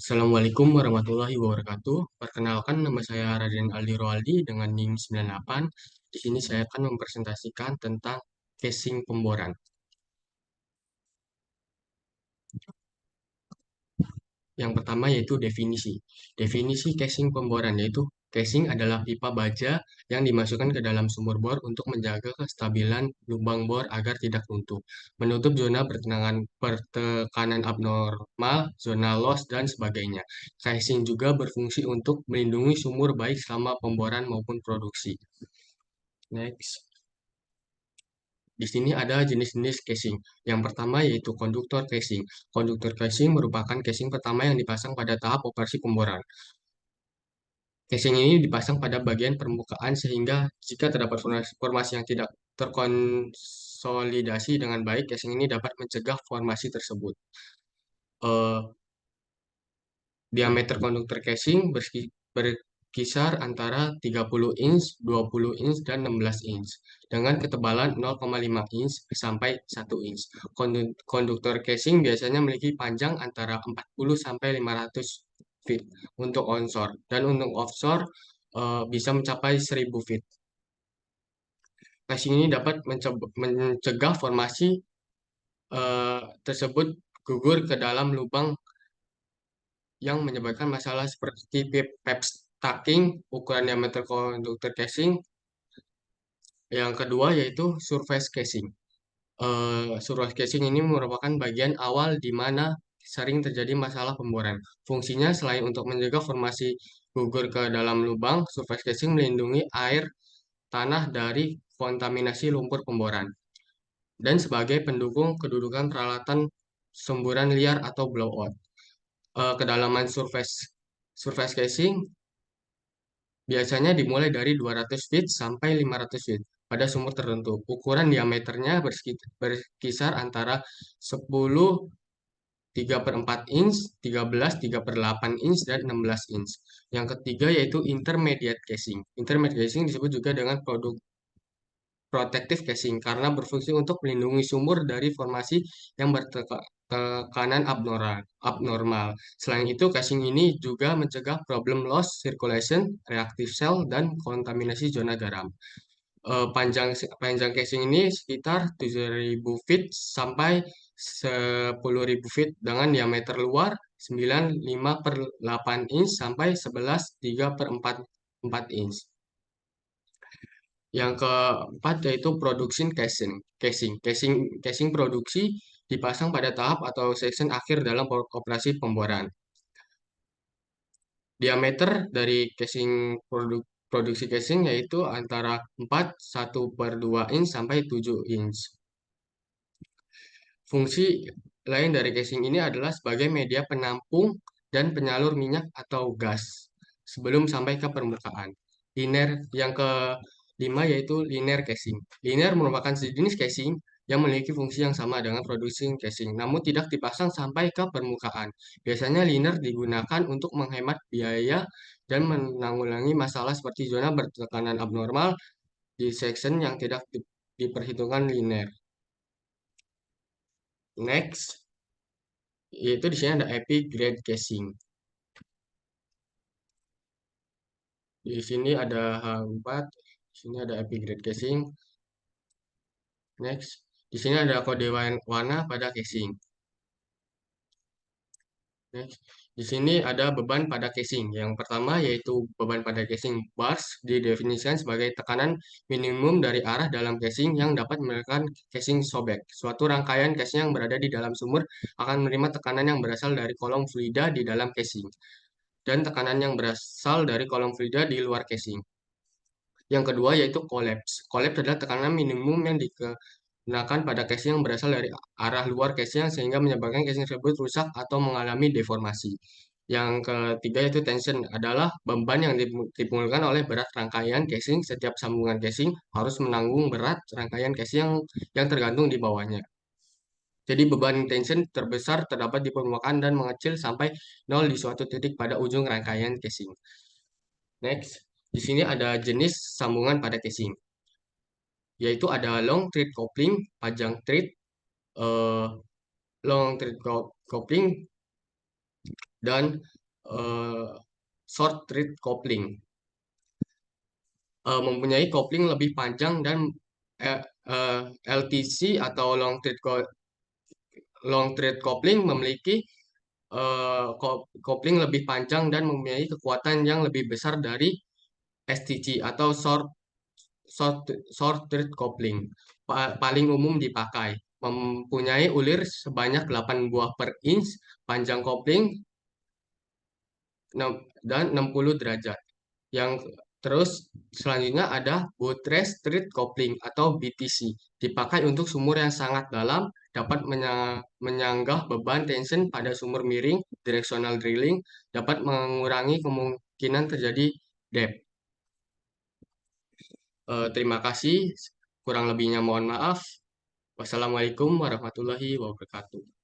Assalamualaikum warahmatullahi wabarakatuh. Perkenalkan, nama saya Raden Aldi Roaldi dengan NIM 98. Di sini saya akan mempresentasikan tentang casing pemboran. Yang pertama yaitu definisi. Definisi casing pemboran yaitu casing adalah pipa baja yang dimasukkan ke dalam sumur bor untuk menjaga kestabilan lubang bor agar tidak runtuh, menutup zona pertekanan abnormal, zona loss, dan sebagainya. Casing juga berfungsi untuk melindungi sumur baik selama pemboran maupun produksi. Next. Di sini ada jenis-jenis casing. Yang pertama yaitu konduktor casing. Konduktor casing merupakan casing pertama yang dipasang pada tahap operasi pemboran. Casing ini dipasang pada bagian permukaan sehingga jika terdapat formasi yang tidak terkonsolidasi dengan baik, casing ini dapat mencegah formasi tersebut. Diameter konduktor casing berkisar antara 30 inch, 20 inch, dan 16 inch dengan ketebalan 0,5 inch sampai 1 inch. Konduktor casing biasanya memiliki panjang antara 40 sampai 500 feet untuk onshore dan untuk offshore bisa mencapai 1000 feet. Casing ini dapat mencegah formasi tersebut gugur ke dalam lubang yang menyebabkan masalah seperti pep stacking, ukuran diameter konduktor casing. Yang kedua yaitu surface casing. Surface casing ini merupakan bagian awal di mana sering terjadi masalah pemboran. Fungsinya selain untuk menjaga formasi gugur ke dalam lubang, surface casing melindungi air tanah dari kontaminasi lumpur pemboran dan sebagai pendukung kedudukan peralatan semburan liar atau blowout. Kedalaman surface casing biasanya dimulai dari 200 feet sampai 500 feet pada sumur tertentu. Ukuran diameternya berkisar antara 10 3 per 4 inch, 13 3 per 8 inch, dan 16 inch. Yang ketiga yaitu intermediate casing. Intermediate casing disebut juga dengan produk protective casing karena berfungsi untuk melindungi sumur dari formasi yang bertekanan abnormal. Selain itu, casing ini juga mencegah problem loss circulation, reactive cell, dan kontaminasi zona garam. Panjang casing ini sekitar 7.000 feet sampai 10.000 feet dengan diameter luar 95 per 8 inch sampai 11 3 per 4 inch. Yang keempat yaitu production casing. Casing produksi dipasang pada tahap atau section akhir dalam operasi pemboran. Diameter dari produksi casing yaitu antara 1/2 inch sampai 7 inch. Fungsi lain dari casing ini adalah sebagai media penampung dan penyalur minyak atau gas sebelum sampai ke permukaan. Yang kelima yaitu linear casing. Linear merupakan sejenis casing yang memiliki fungsi yang sama dengan produksi casing, namun tidak dipasang sampai ke permukaan. Biasanya linear digunakan untuk menghemat biaya dan menanggulangi masalah seperti zona bertekanan abnormal di section yang tidak diperhitungkan linear. Next, yaitu di sini ada epi grade casing. Di sini ada H4, di sini ada epi grade casing. Next, di sini ada kode warna pada casing. Next, di sini ada beban pada casing. Yang pertama yaitu beban pada casing bars didefinisikan sebagai tekanan minimum dari arah dalam casing yang dapat menyebabkan casing sobek. Suatu rangkaian casing yang berada di dalam sumur akan menerima tekanan yang berasal dari kolom fluida di dalam casing dan tekanan yang berasal dari kolom fluida di luar casing. Yang kedua yaitu collapse. Collapse adalah tekanan minimum yang dikenakan pada casing yang berasal dari arah luar casing sehingga menyebabkan casing tersebut rusak atau mengalami deformasi. Yang ketiga yaitu tension adalah beban yang ditimbulkan oleh berat rangkaian casing. Setiap sambungan casing harus menanggung berat rangkaian casing yang tergantung di bawahnya. Jadi beban tension terbesar terdapat di permukaan dan mengecil sampai nol di suatu titik pada ujung rangkaian casing. Next, di sini ada jenis sambungan pada casing, yaitu ada long thread coupling, panjang thread, eh, long thread coupling dan eh, short thread coupling. Mempunyai kopling lebih panjang dan eh, eh, LTC atau long thread coupling memiliki kopling lebih panjang dan mempunyai kekuatan yang lebih besar dari STC atau short short thread coupling. Paling umum dipakai. Mempunyai ulir sebanyak 8 buah per inch, panjang kopling dan 60 derajat. Yang terus selanjutnya ada buttress street coupling atau BTC. Dipakai untuk sumur yang sangat dalam, dapat menyanggah beban tension pada sumur miring, directional drilling, dapat mengurangi kemungkinan terjadi depth. Terima kasih, kurang lebihnya mohon maaf. Wassalamualaikum warahmatullahi wabarakatuh.